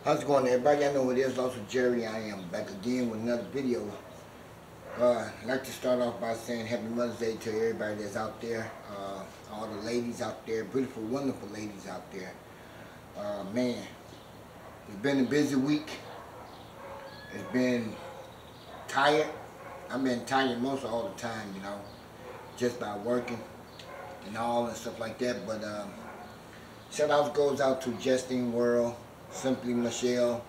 How's it going, everybody? I know it is also Jerry. I am back again with another video. I'd like to start off by saying Happy Mother's Day to everybody that's out there. All the ladies out there, beautiful, wonderful ladies out there. Man, it's been a busy week. It's been tired. I've been tired most all the time, just by working and all and stuff like that. But shout out goes out to Justine World, Simply Michelle.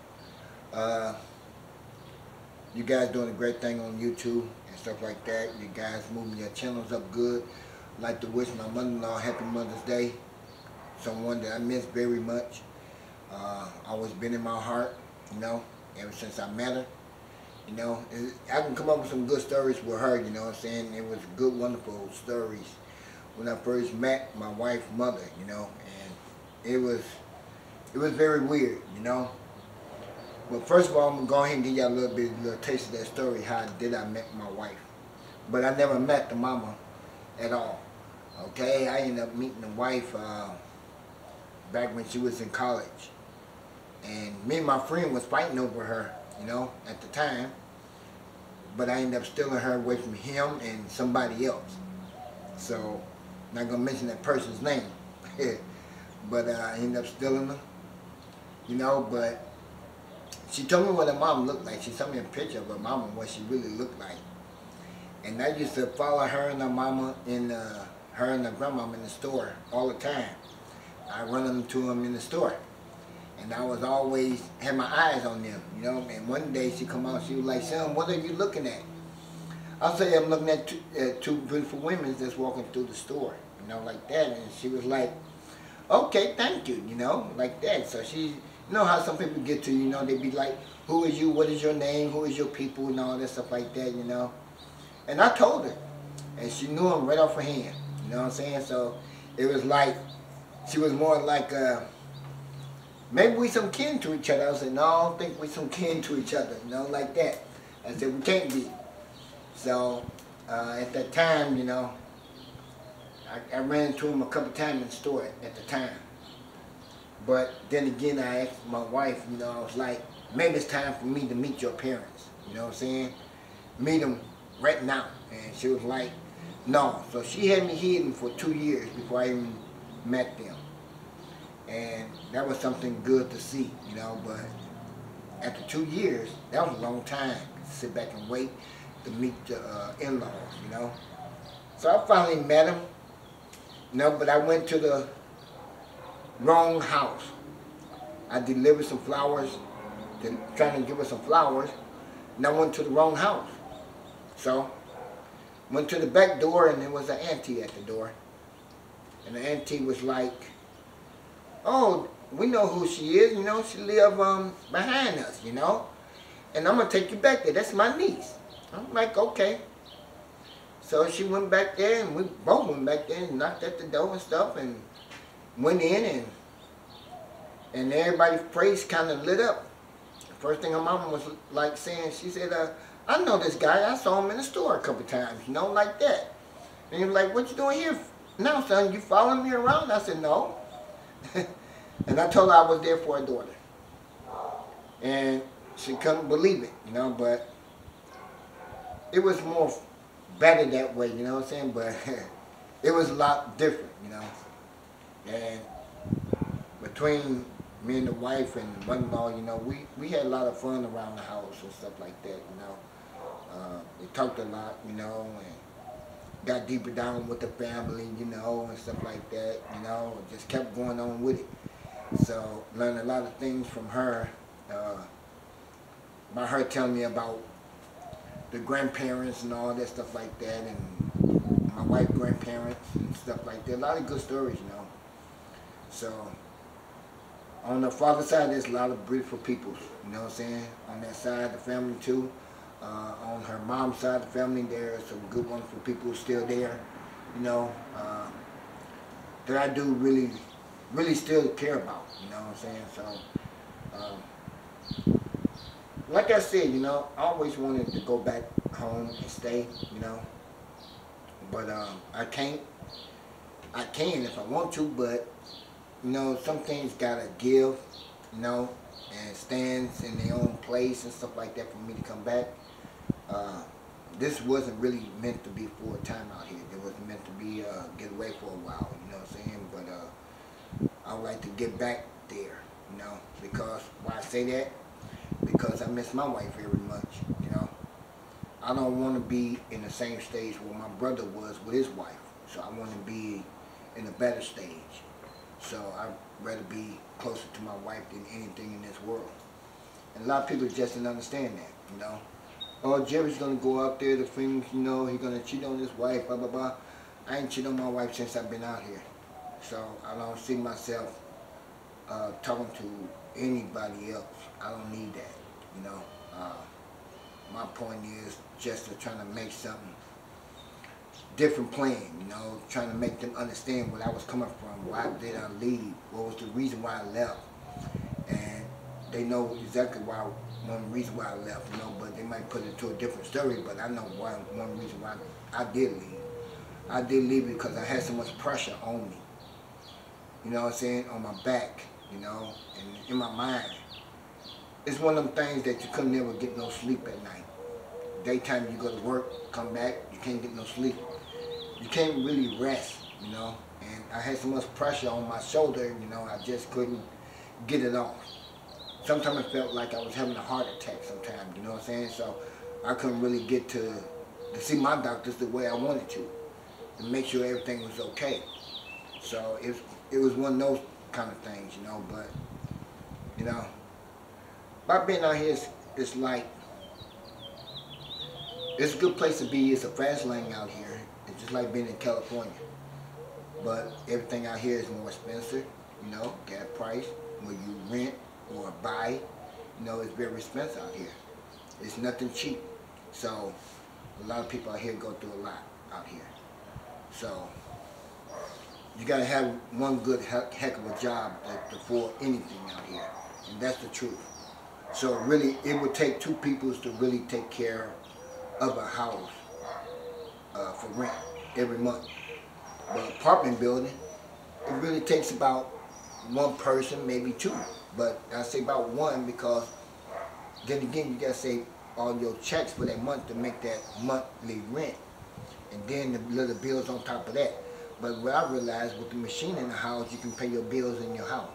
You guys doing a great thing on YouTube and stuff like that. You guys moving your channels up good. I'd like to wish my mother-in-law Happy Mother's Day. Someone that I miss very much. Always been in my heart, ever since I met her. I can come up with some good stories with her, you know what I'm saying? It was good, wonderful stories when I first met my wife's mother, and it was very weird, But first of all, I'm going to go ahead and give y'all a little taste of that story, how I met my wife. But I never met the mama at all, okay? I ended up meeting the wife back when she was in college. And me and my friend was fighting over her, at the time. But I ended up stealing her away from him and somebody else. So, I'm not going to mention that person's name. But I ended up stealing her, but she told me what her mom looked like. She sent me a picture of her mama, what she really looked like. And I used to follow her and her mama and her and her grandmama in the store all the time. I run them to them in the store. And I was always, had my eyes on them, And one day she come out, she was like, "Son, what are you looking at?" I said, "I'm looking at two beautiful women that's walking through the store," like that. And she was like, "Okay, thank you," like that. So she, you know how some people get to, they be like, "Who is you? What is your name? Who is your people?" and all that stuff like that, And I told her, and she knew him right off her hand, you know what I'm saying? So it was like, she was more like, maybe we some kin to each other. I said, "No, I don't think we some kin to each other," like that. I said, "We can't be." So at that time, I ran into him a couple times in the store at the time. But then again, I asked my wife, I was like, "Maybe it's time for me to meet your parents," you know what I'm saying? Meet them right now. And she was like, "No." So she had me hidden for 2 years before I even met them. And that was something good to see, but after 2 years, that was a long time to sit back and wait to meet the in-laws, So I finally met them, but I went to the wrong house. I delivered some flowers, trying to give her some flowers, and I went to the wrong house. So, went to the back door, and there was an auntie at the door. And the auntie was like, "Oh, we know who she is, she live behind us, and I'm going to take you back there. That's my niece." I'm like, "Okay." So she went back there, and we both went back there and knocked at the door and stuff, and went in, and everybody's face kind of lit up. The first thing her mama was like saying, she said, "I know this guy. I saw him in the store a couple times, like that." And he was like, "What you doing here now, son? You following me around?" I said, "No." And I told her I was there for her daughter. And she couldn't believe it, but it was more better that way, you know what I'm saying? But it was a lot different, And between me and the wife and mother-in-law, we had a lot of fun around the house and stuff like that, We talked a lot, and got deeper down with the family, and stuff like that, just kept going on with it. So, learned a lot of things from her, by her telling me about the grandparents and all that stuff like that, and my wife's grandparents and stuff like that. A lot of good stories, So, on the father's side, there's a lot of beautiful people, you know what I'm saying? On that side of the family, too. On her mom's side of the family, there are some good, wonderful people still there, that I do really still care about, you know what I'm saying? So, like I said, I always wanted to go back home and stay, but I can't. I can if I want to, but some things gotta give you know, and stands in their own place and stuff like that for me to come back. This wasn't really meant to be full time out here. It was meant to be get away for a while, you know what I'm saying? But I would like to get back there, you know, because why I say that? Because I miss my wife very much, you know. I don't want to be in the same stage where my brother was with his wife. So I want to be in a better stage. So I'd rather be closer to my wife than anything in this world. And a lot of people just didn't understand that, you know. Oh, Jerry's going to go out there, the things, you know, he's going to cheat on his wife, blah, blah, blah. I ain't cheated on my wife since I've been out here. So I don't see myself talking to anybody else. I don't need that, you know. My point is just to try to make something different plan, you know, trying to make them understand where I was coming from. Why did I leave? What was the reason why I left? And they know exactly one reason why I left, you know, but they might put it to a different story, but I know one reason why I did leave. I did leave because I had so much pressure on me, you know what I'm saying, on my back, you know, and in my mind. It's one of them things that you couldn't never get no sleep at night. Daytime you go to work, come back, you can't get no sleep. You can't really rest, you know, and I had so much pressure on my shoulder, you know, I just couldn't get it off. Sometimes it felt like I was having a heart attack sometimes, you know what I'm saying? So I couldn't really get to see my doctors the way I wanted to make sure everything was okay. So it was one of those kind of things, you know, but, you know, by being out here, it's like, it's a good place to be. It's a fast lane out here. It's just like being in California. But everything out here is more expensive, you know, gas price, when you rent or buy, you know, it's very expensive out here. It's nothing cheap. So a lot of people out here go through a lot out here. So you gotta have one good heck of a job to afford anything out here. And that's the truth. So really, it would take two people to really take care of a house for rent every month. But apartment building, it really takes about one person, maybe two. But I say about one because then again, you gotta save all your checks for that month to make that monthly rent. And then the little bills on top of that. But what I realized with the machine in the house, you can pay your bills in your house.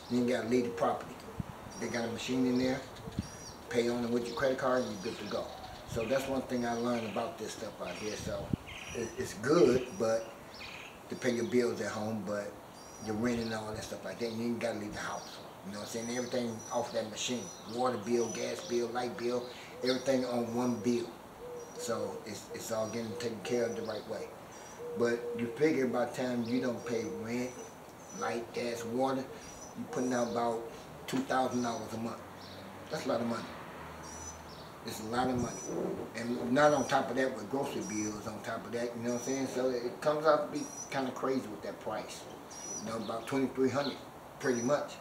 You ain't gotta leave the property. They got a machine in there, pay on it with your credit card, and you're good to go. So that's one thing I learned about this stuff out here. So it's good, but to pay your bills at home, but your rent and all that stuff like that, you ain't gotta leave the house. You know what I'm saying? Everything off that machine. Water bill, gas bill, light bill, everything on one bill. So it's all getting taken care of the right way. But you figure by the time you don't pay rent, light, gas, water, you're putting out about $2,000 a month. That's a lot of money. It's a lot of money. And not on top of that with grocery bills on top of that, you know what I'm saying? So it comes out to be kind of crazy with that price. You know, about $2,300 pretty much.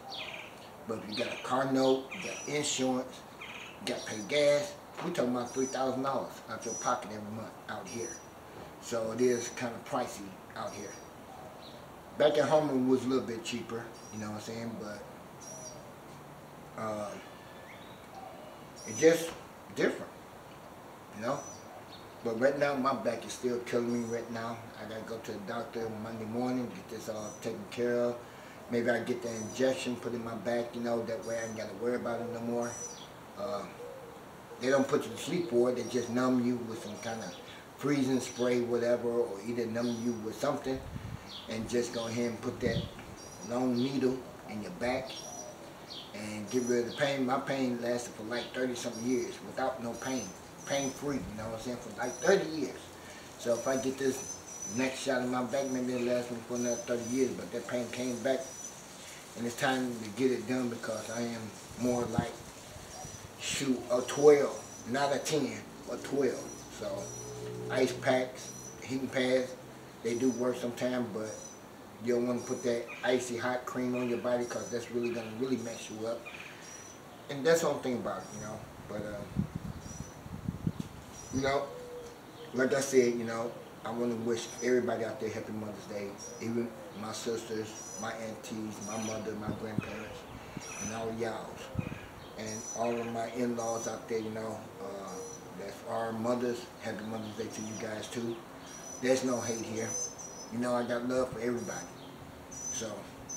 But if you got a car note, you got insurance, you got to pay gas, we're talking about $3,000 out your pocket every month out here. So it is kind of pricey out here. Back at home it was a little bit cheaper, you know what I'm saying? But it's just different, you know. But right now my back is still killing me right now. I gotta go to the doctor Monday morning, get this all taken care of. Maybe I get the injection put in my back, you know, that way I ain't gotta worry about it no more. They don't put you to sleep for it, they just numb you with some kind of freezing spray, whatever, or either numb you with something and just go ahead and put that long needle in your back and get rid of the pain. My pain lasted for like 30-something years without no pain. Pain-free, you know what I'm saying, for like 30 years. So if I get this next shot in my back, maybe it'll last me for another 30 years, but that pain came back and it's time to get it done because I am more like, shoot, a 12, not a 10, a 12. So ice packs, heating pads, they do work sometimes, but you don't want to put that icy hot cream on your body because that's really going to really mess you up. And that's the only thing about it, you know. But, you know, like I said, you know, I want to wish everybody out there happy Mother's Day, even my sisters, my aunties, my mother, my grandparents, and all y'all. And all of my in-laws out there, you know, that's our mothers. Happy Mother's Day to you guys too. There's no hate here. You know, I got love for everybody. So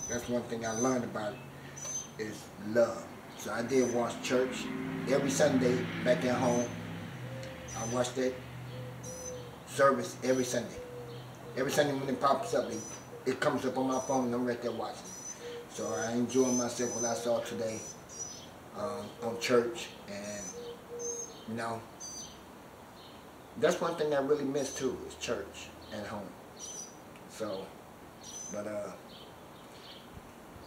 that's one thing I learned about it, is love. So I did watch church every Sunday back at home. I watched that service every Sunday. Every Sunday when it pops up, it comes up on my phone and I'm right there watching it. So I enjoyed myself what I saw today on church, and you know, that's one thing I really miss too, is church at home. So, but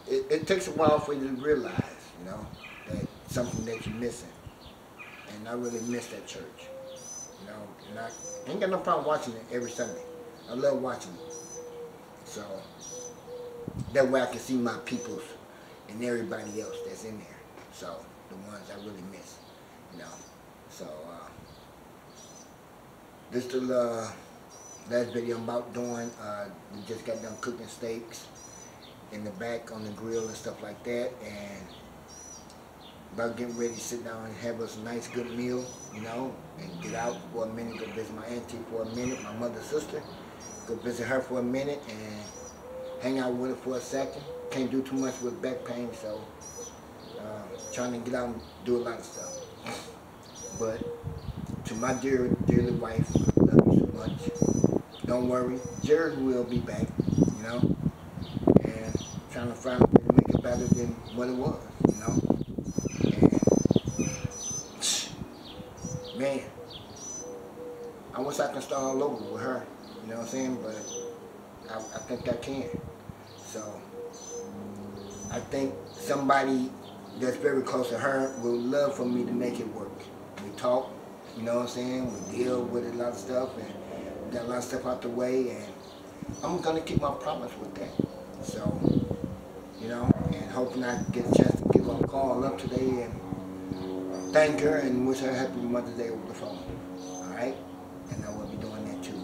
it takes a while for you to realize, you know, that something that you're missing. And I really miss that church, you know, and I ain't got no problem watching it every Sunday. I love watching it. So that way I can see my peoples and everybody else that's in there. So the ones I really miss, you know. So this is the last video I'm about doing. We just got done cooking steaks in the back on the grill and stuff like that, and about getting ready to sit down and have us a nice good meal, you know, and get out for a minute, go visit my auntie for a minute, my mother's sister, go visit her for a minute and hang out with her for a second. Can't do too much with back pain, so trying to get out and do a lot of stuff. But to my dearly wife, I love you so much. Don't worry, Jared will be back, you know, and trying to find a way to make it better than what it was, you know. And man, I wish I could start all over with her, you know what I'm saying? But I think I can. So I think somebody that's very close to her would love for me to make it work. We talk, you know what I'm saying? We deal with a lot of stuff and got a lot of stuff out the way, and I'm gonna keep my promise with that. So, you know, and hoping I get a chance to give her a call up today and thank her and wish her a happy Mother's Day over the phone. Alright? And I will be doing that too.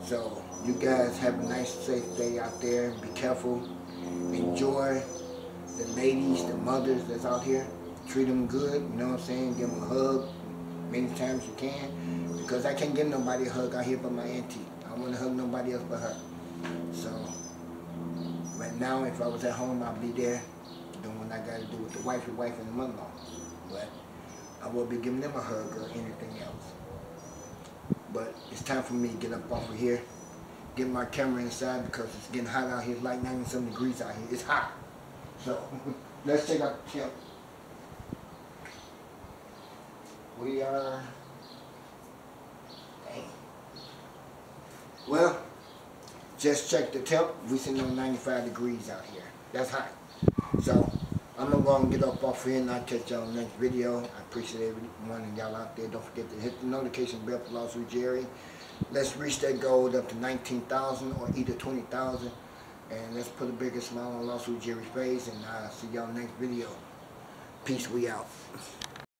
So you guys have a nice, safe day out there. Be careful. Enjoy the ladies, the mothers that's out here. Treat them good, you know what I'm saying? Give them a hug many times you can. Because I can't give nobody a hug out here but my auntie. I don't want to hug nobody else but her. So, right now, if I was at home, I'd be there doing what I got to do with the wife and the mother-in-law. But I will be giving them a hug or anything else. But it's time for me to get up off of here. Get my camera inside because it's getting hot out here. It's like 90-some degrees out here. It's hot. So, let's check out the temp. We are... Dang. Well, just check the temp. We sitting on 95 degrees out here. That's hot. So, I'm going to go and get up off here and I'll catch y'all in the next video. I appreciate every one of y'all out there. Don't forget to hit the notification bell for Lawsuit Jerry. Let's reach that goal up to 19,000 or either 20,000. And let's put a bigger smile on Lawsuit Jerry's face. And I'll see y'all in the next video. Peace, we out.